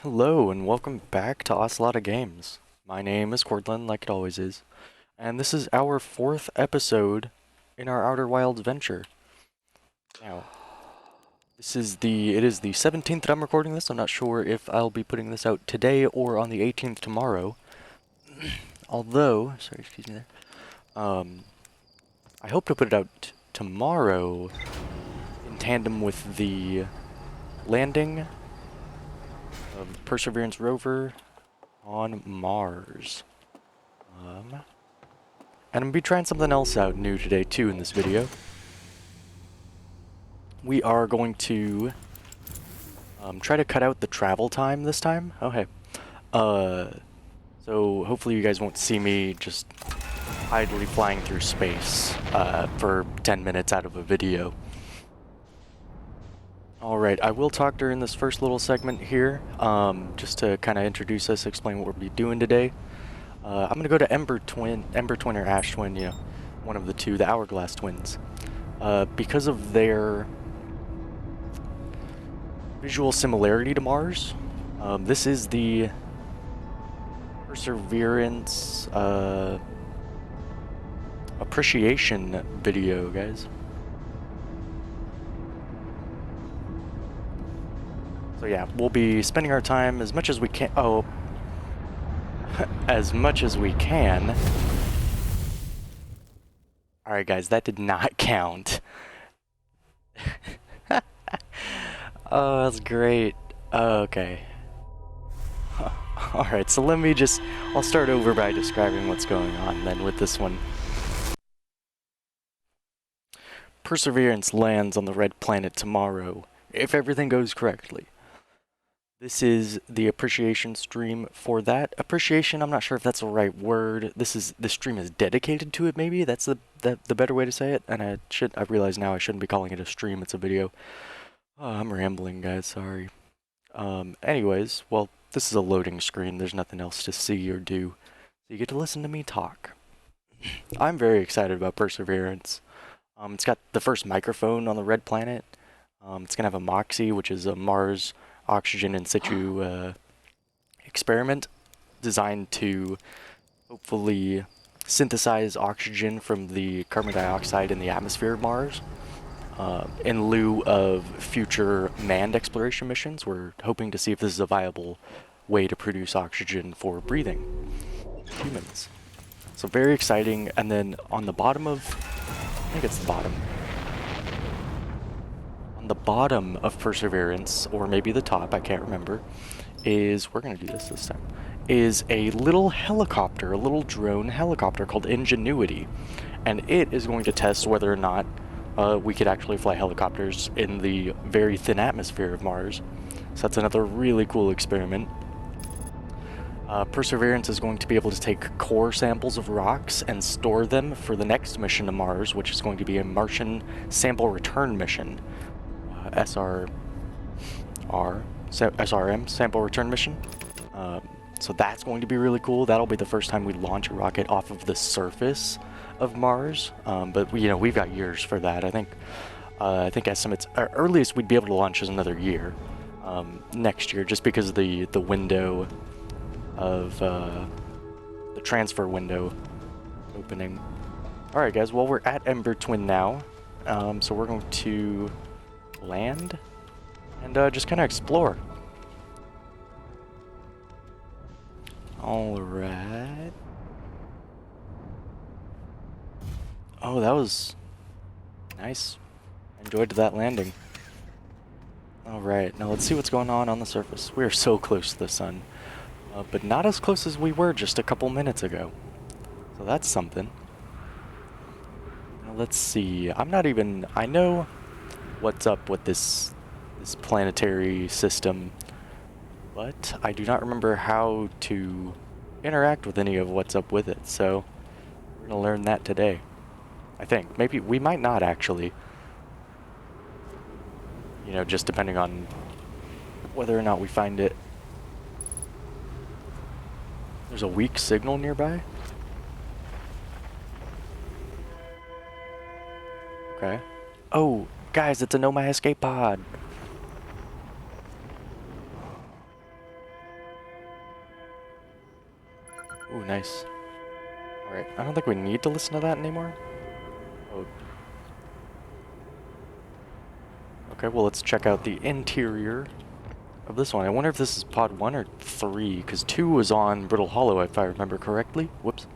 Hello and welcome back to Ocelot Games. My name is Cordlin, like it always is, and this is our 4th episode in our Outer Wilds venture. Now, it is the 17th that I'm recording this. I'm not sure if I'll be putting this out today or on the 18th tomorrow. Although, sorry, excuse me there. I hope to put it out tomorrow in tandem with the landing of the Perseverance rover on Mars. And I'm going to be trying something else out new today too in this video. We are going to try to cut out the travel time this time. Oh hey. So hopefully you guys won't see me just idly flying through space for 10 minutes out of a video. Alright, I will talk during this first little segment here, just to kind of introduce us, explain what we'll be doing today. I'm going to go to Ember Twin or Ash Twin, you know, one of the two, the Hourglass Twins. Because of their visual similarity to Mars, this is the Perseverance appreciation video, guys. So yeah, we'll be spending our time as much as we can. Oh, as much as we can. Alright guys, that did not count. Oh, that's great. Okay. Alright, so I'll start over by describing what's going on then with this one. Perseverance lands on the red planet tomorrow, if everything goes correctly. This is the appreciation stream for that. Appreciation, I'm not sure if that's the right word. This stream is dedicated to it, maybe? That's the better way to say it. And I realize now I shouldn't be calling it a stream, it's a video. Oh, I'm rambling, guys, sorry. Anyways, well, this is a loading screen. There's nothing else to see or do. So you get to listen to me talk. I'm very excited about Perseverance. It's got the first microphone on the red planet. It's gonna have a MOXIE, which is a Mars oxygen in situ experiment designed to hopefully synthesize oxygen from the carbon dioxide in the atmosphere of Mars. In lieu of future manned exploration missions, we're hoping to see if this is a viable way to produce oxygen for breathing humans. So very exciting. And then on the bottom of, I think it's the bottom. On the bottom of Perseverance, or maybe the top, I can't remember, we're gonna do this time, is a little helicopter, a little drone helicopter called Ingenuity. And it is going to test whether or not we could actually fly helicopters in the very thin atmosphere of Mars. So that's another really cool experiment. Perseverance is going to be able to take core samples of rocks and store them for the next mission to Mars, which is going to be a Martian sample return mission. SRM, sample return mission. So that's going to be really cool. That'll be the first time we launch a rocket off of the surface of Mars. But we've got years for that. I think estimates earliest we'd be able to launch is another year, next year, just because of the window of the transfer window opening. All right, guys. Well, we're at Ember Twin now, so we're going to land and just kind of explore. All right. Oh, that was nice. Enjoyed that landing. All right, now let's see what's going on the surface. We are so close to the sun, but not as close as we were just a couple minutes ago. So that's something. Now let's see. I know what's up with this planetary system, but I do not remember how to interact with any of what's up with it. So we're gonna learn that today. I think. Maybe we might not actually. Just depending on whether or not we find it. There's a weak signal nearby. Okay. Oh, guys, it's a Nomai escape pod. Ooh, nice. Alright, I don't think we need to listen to that anymore. Oh. Okay, well, let's check out the interior of this one. I wonder if this is pod 1 or 3, because 2 was on Brittle Hollow, if I remember correctly. Whoops.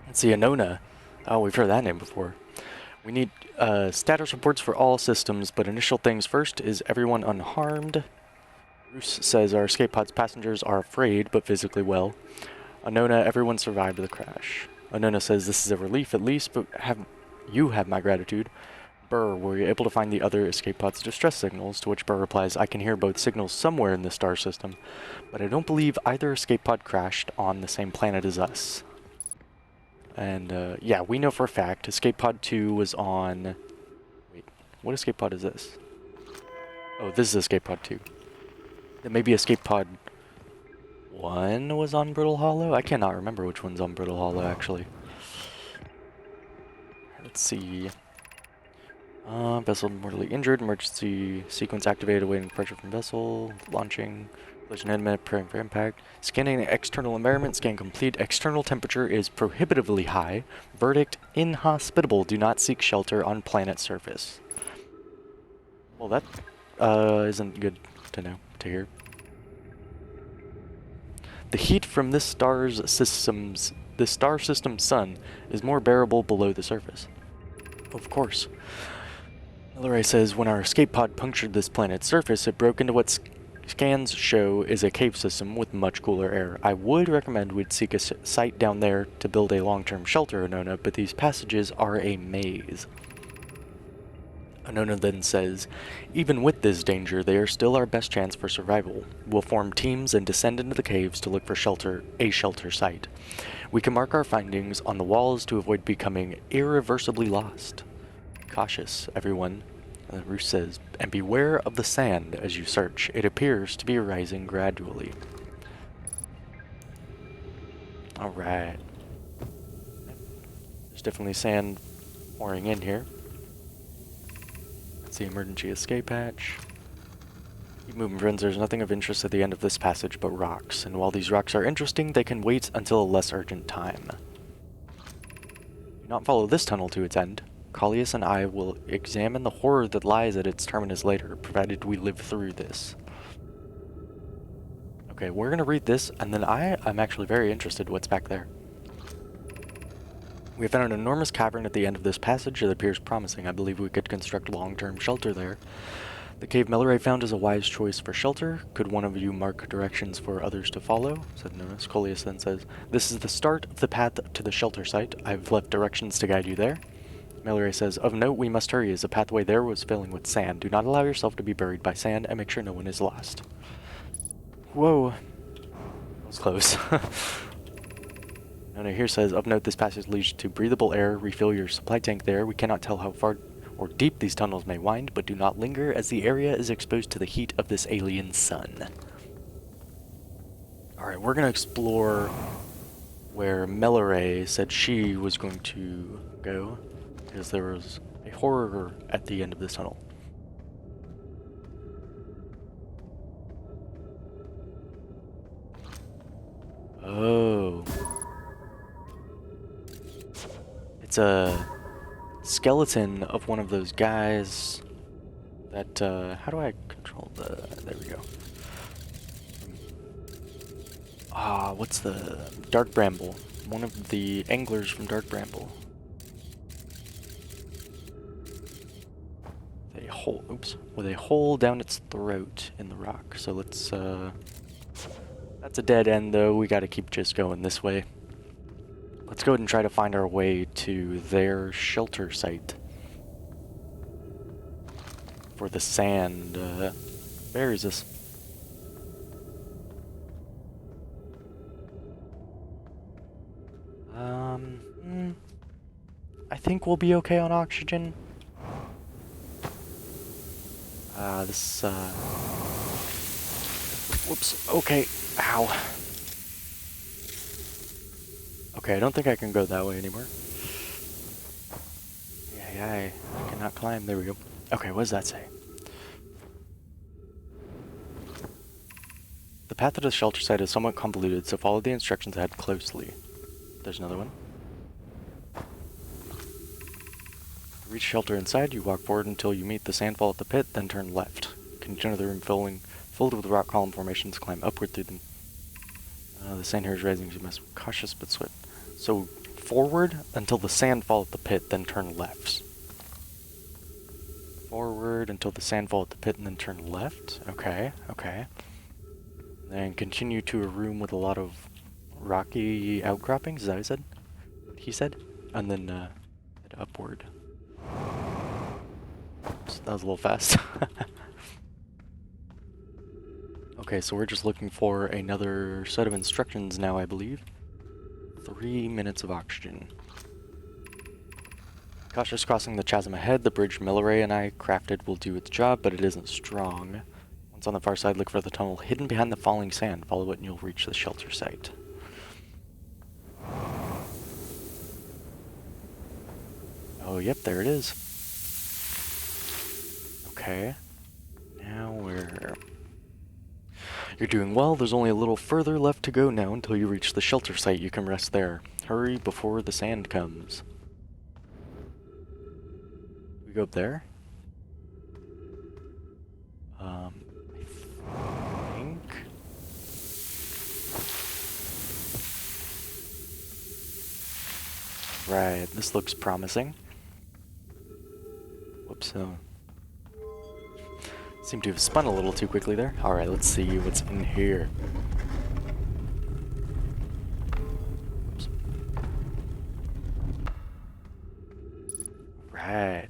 Let's see, Anona. Oh, we've heard that name before. We need status reports for all systems, but initial things first. Is everyone unharmed? Bruce says our escape pod's passengers are afraid, but physically well. Anona, everyone survived the crash. Anona says this is a relief at least, but you have my gratitude. Burr, were you able to find the other escape pod's distress signals? To which Burr replies, I can hear both signals somewhere in the star system, but I don't believe either escape pod crashed on the same planet as us. And, yeah, we know for a fact escape pod 2 was on... Wait, what escape pod is this? Oh, this is escape pod 2. Then maybe escape pod 1 was on Brittle Hollow? I cannot remember which one's on Brittle Hollow, actually. Let's see... vessel mortally injured, emergency sequence activated, awaiting pressure from vessel, launching, collision imminent, preparing for impact. Scanning the external environment, scan complete, external temperature is prohibitively high. Verdict, inhospitable, do not seek shelter on planet surface. Well, that, isn't good to know, to hear. The heat from this star system's sun is more bearable below the surface. Of course. Milleray says, when our escape pod punctured this planet's surface, it broke into what scans show is a cave system with much cooler air. I would recommend we'd seek a site down there to build a long-term shelter, Anona, but these passages are a maze. Anona then says, even with this danger, they are still our best chance for survival. We'll form teams and descend into the caves to look for a shelter site. We can mark our findings on the walls to avoid becoming irreversibly lost. Cautious, everyone, Roos says, and beware of the sand as you search. It appears to be rising gradually. Alright. There's definitely sand pouring in here. That's the emergency escape hatch. Keep moving, friends. There's nothing of interest at the end of this passage but rocks, and while these rocks are interesting, they can wait until a less urgent time. Do not follow this tunnel to its end. Collius and I will examine the horror that lies at its terminus later, provided we live through this. Okay, we're gonna read this, and then I'm actually very interested what's back there. We have found an enormous cavern at the end of this passage that appears promising. I believe we could construct long-term shelter there. The cave Milleray found is a wise choice for shelter. Could one of you mark directions for others to follow? Said Nonus. Collius then says, this is the start of the path to the shelter site. I've left directions to guide you there. Milleray says, of note, we must hurry as the pathway there was filling with sand. Do not allow yourself to be buried by sand and make sure no one is lost. Whoa. That was close. Nona here says, of note, this passage leads to breathable air. Refill your supply tank there. We cannot tell how far or deep these tunnels may wind, but do not linger as the area is exposed to the heat of this alien sun. Alright, we're going to explore where Milleray said she was going to go, because there was a horror at the end of this tunnel. Oh. It's a skeleton of one of those guys that, how do I control the, there we go. What's the, Dark Bramble. One of the anglers from Dark Bramble. A hole, oops, with a hole down its throat in the rock. So let's, that's a dead end though, we gotta keep just going this way. Let's go ahead and try to find our way to their shelter site. For the sand, where is this? I think we'll be okay on oxygen. Whoops, okay, ow. Okay, I don't think I can go that way anymore. Yeah, I cannot climb, there we go. Okay, what does that say? The path to the shelter site is somewhat convoluted, so follow the instructions ahead closely. There's another one. To reach shelter inside, you walk forward until you meet the sandfall at the pit, then turn left. Continue the room filled with rock column formations, climb upward through them. The sand here is rising, so you must be cautious but swift. So, forward until the sandfall at the pit, then turn left. Forward until the sandfall at the pit, and then turn left. Okay, okay. Then continue to a room with a lot of rocky outcroppings, is that what he said? He said? And then head upward. Oops, that was a little fast. Okay, so we're just looking for another set of instructions now, I believe. 3 minutes of oxygen. Cautious crossing the chasm ahead. The bridge Milleray and I crafted will do its job, but it isn't strong. Once on the far side, look for the tunnel hidden behind the falling sand. Follow it and you'll reach the shelter site. Oh, yep, there it is. Okay. Now we're... You're doing well. There's only a little further left to go now until you reach the shelter site. You can rest there. Hurry before the sand comes. We go up there? I think... Right, this looks promising. Whoops, seem to have spun a little too quickly there. Alright, let's see what's in here. Oops. Right.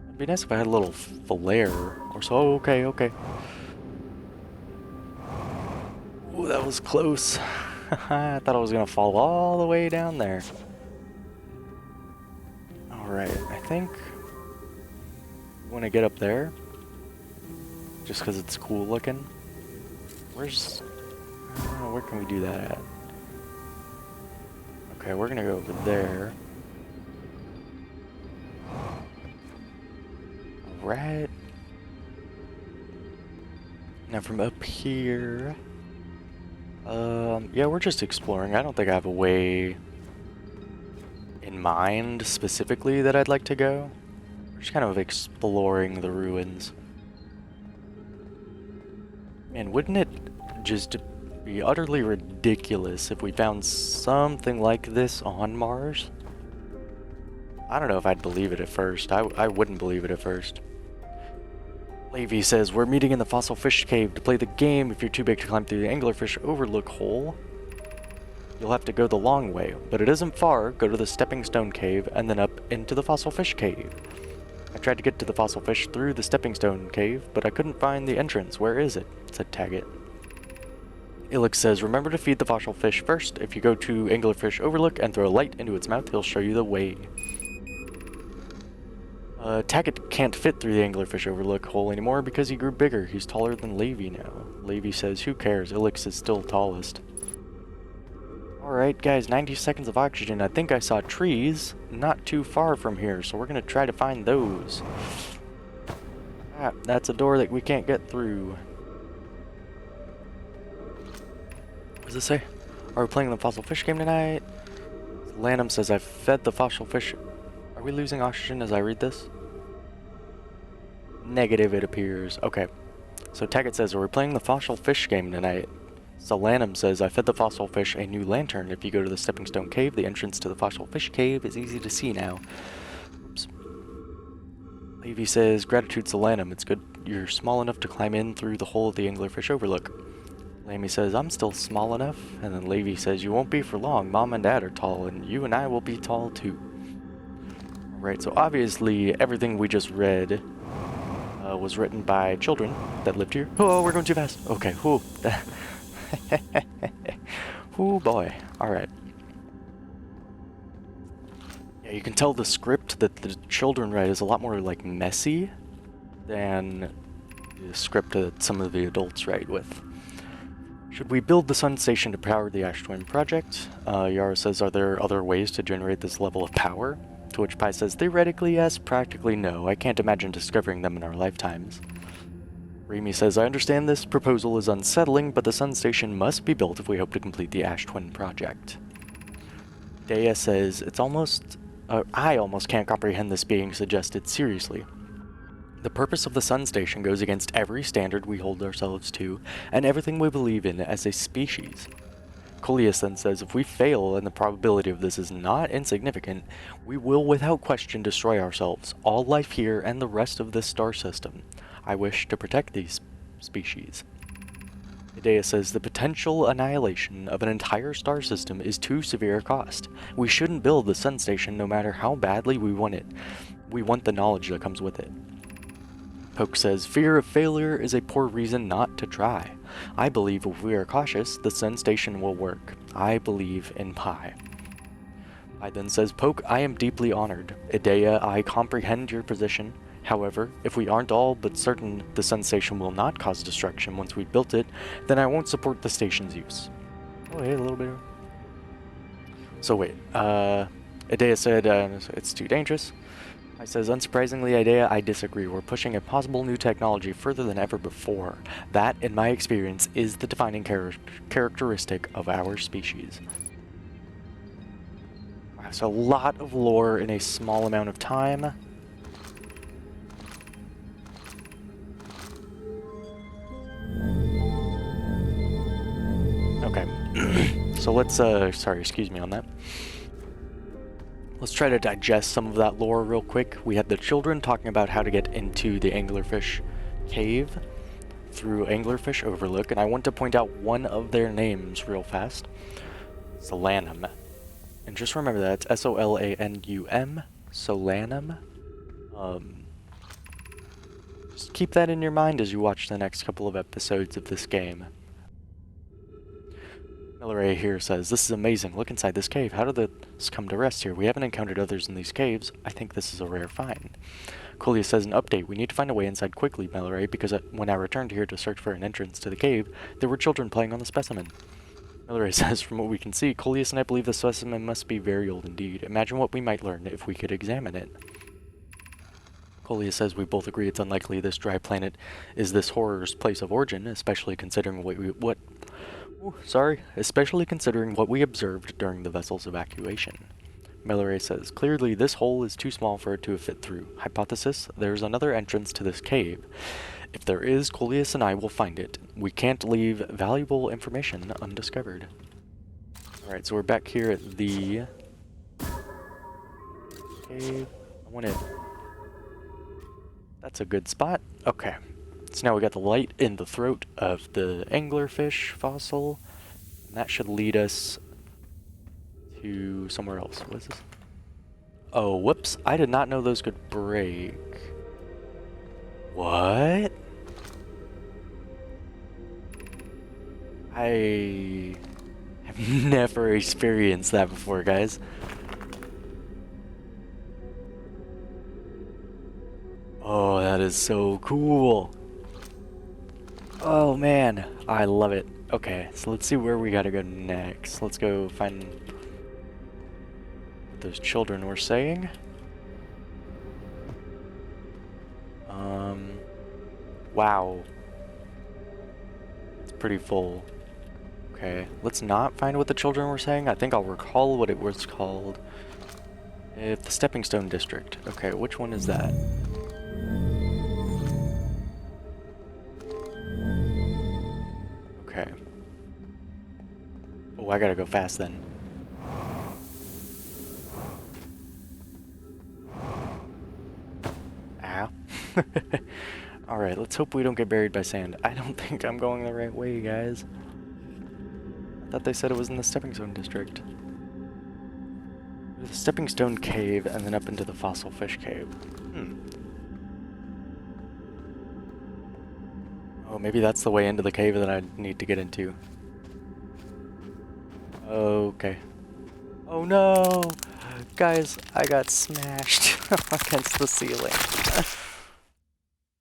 It'd be nice if I had a little flare or so. Oh, okay, okay. Ooh, that was close. I thought I was gonna fall all the way down there. Alright, I think we want to get up there just because it's cool looking. Where's... where can we do that at? Okay, we're gonna go over there. Alright. Now from up here... yeah, we're just exploring. I don't think I have a way in mind specifically that I'd like to go. We're just kind of exploring the ruins. Man, wouldn't it just be utterly ridiculous if we found something like this on Mars? I don't know if I'd believe it at first. I wouldn't believe it at first. Levy says, we're meeting in the fossil fish cave to play the game. If you're too big to climb through the anglerfish overlook hole, you'll have to go the long way, but it isn't far. Go to the stepping stone cave and then up into the fossil fish cave. I tried to get to the fossil fish through the stepping stone cave, but I couldn't find the entrance. Where is it? Said Taggett. Ilix says, remember to feed the fossil fish first. If you go to anglerfish overlook and throw a light into its mouth, he'll show you the way. Taggett can't fit through the anglerfish overlook hole anymore because he grew bigger. He's taller than Levy now. Levy says, who cares? Ilix is still tallest. Alright guys, 90 seconds of oxygen. I think I saw trees not too far from here, so we're gonna try to find those. Ah, that's a door that we can't get through. What does it say? Are we playing the fossil fish game tonight? Lanham says I fed the fossil fish. Are we losing oxygen as I read this? Negative, it appears. Okay. So Taggett says, are we playing the fossil fish game tonight? Solanum says, I fed the fossil fish a new lantern. If you go to the stepping stone cave, the entrance to the fossil fish cave is easy to see now. Oops. Levy says, gratitude Solanum. It's good you're small enough to climb in through the hole of the anglerfish overlook. Lamy says, I'm still small enough. And then Levy says, you won't be for long. Mom and Dad are tall, and you and I will be tall too. Alright, so obviously everything we just read was written by children that lived here. Oh, we're going too fast. Okay, whoo. Oh boy. Alright. Yeah, you can tell the script that the children write is a lot more like messy than the script that some of the adults write with. Should we build the sun station to power the Ash Twin project? Yara says, are there other ways to generate this level of power? To which Pi says, theoretically yes, practically no. I can't imagine discovering them in our lifetimes. Remy says, I understand this proposal is unsettling, but the sun station must be built if we hope to complete the Ash Twin project. Dea says, I almost can't comprehend this being suggested seriously. The purpose of the sun station goes against every standard we hold ourselves to, and everything we believe in as a species. Coleus then says, if we fail, and the probability of this is not insignificant, we will without question destroy ourselves, all life here, and the rest of this star system. I wish to protect these species. Idea says, the potential annihilation of an entire star system is too severe a cost. We shouldn't build the sun station no matter how badly we want it. We want the knowledge that comes with it. Poke says, fear of failure is a poor reason not to try. I believe if we are cautious, the sun station will work. I believe in Pi. Pi then says, Poke, I am deeply honored. Idea, I comprehend your position. However, if we aren't all but certain the sun station will not cause destruction once we've built it, then I won't support the station's use. Oh, hey, a little bit. So wait, Idea said it's too dangerous. I says, unsurprisingly, Idea, I disagree. We're pushing a possible new technology further than ever before. That, in my experience, is the defining characteristic of our species. Wow, so a lot of lore in a small amount of time. Okay, so let's, sorry, excuse me on that. Let's try to digest some of that lore real quick. We had the children talking about how to get into the anglerfish cave through Anglerfish Overlook, and I want to point out one of their names real fast. Solanum. And just remember that, it's S-O-L-A-N-U-M, Solanum. Just keep that in your mind as you watch the next couple of episodes of this game. Milleray here says, this is amazing. Look inside this cave. How did this come to rest here? We haven't encountered others in these caves. I think this is a rare find. Coleus says, an update. We need to find a way inside quickly, Milleray, because when I returned here to search for an entrance to the cave, there were children playing on the specimen. Milleray says, from what we can see, Coleus and I believe the specimen must be very old indeed. Imagine what we might learn if we could examine it. Coleus says, we both agree it's unlikely this dry planet is this horror's place of origin, especially considering especially considering what we observed during the vessel's evacuation. Milleray says, clearly this hole is too small for it to have fit through. Hypothesis, there's another entrance to this cave. If there is, Coleus and I will find it. We can't leave valuable information undiscovered. Alright, so we're back here at the cave. That's a good spot. Okay. So now we got the light in the throat of the anglerfish fossil. And that should lead us to somewhere else. What is this? Oh, whoops. I did not know those could break. What? I have never experienced that before, guys. Oh, that is so cool. Oh man, I love it. Okay, so let's see where we gotta go next. Let's go find what those children were saying. Wow. It's pretty full. Okay, let's not find what the children were saying. I think I'll recall what it was called. The Stepping Stone District. Okay, which one is that? Okay. Oh, I gotta go fast then. Ow. Alright, let's hope we don't get buried by sand. I don't think I'm going the right way, guys. I thought they said it was in the Stepping Stone District. The Stepping Stone Cave, and then up into the Fossil Fish Cave. Oh, maybe that's the way into the cave that I need to get into. Okay. Oh no! Guys, I got smashed against the ceiling.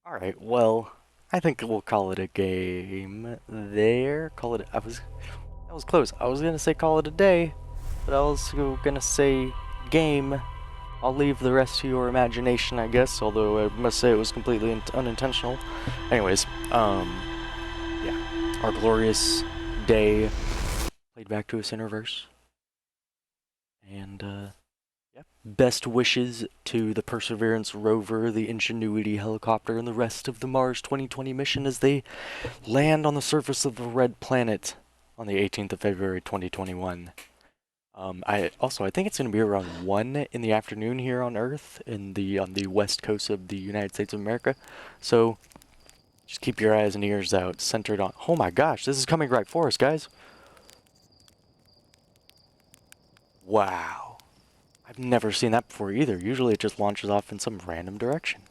Alright, well, I think we'll call it a game there. That was close. I was gonna say call it a day, but I was gonna say game I'll leave the rest to your imagination, I guess, although I must say it was completely unintentional. Anyways, yeah. Our glorious day played back to us in reverse. And, yeah. Best wishes to the Perseverance rover, the Ingenuity helicopter, and the rest of the Mars 2020 mission as they land on the surface of the red planet on the 18th of February 2021. I think it's going to be around 1 in the afternoon here on Earth on the west coast of the United States of America. So just keep your eyes and ears out, centered on. Oh my gosh, this is coming right for us, guys. Wow. I've never seen that before either. Usually it just launches off in some random direction.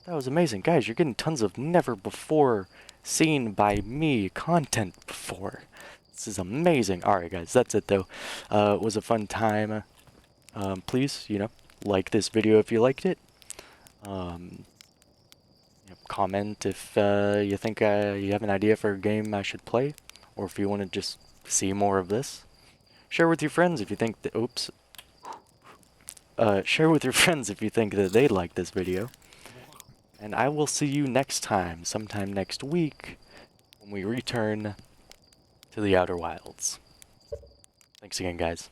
That was amazing. Guys, you're getting tons of never before seen by me content before. This is amazing. Alright, guys, that's it, though. It was a fun time. Please, like this video if you liked it. Comment if you think you have an idea for a game I should play, or if you want to just see more of this. Share with your friends if you think that. Oops. Share with your friends if you think that they'd like this video. And I will see you next time, sometime next week, when we return to the Outer Wilds. Thanks again, guys.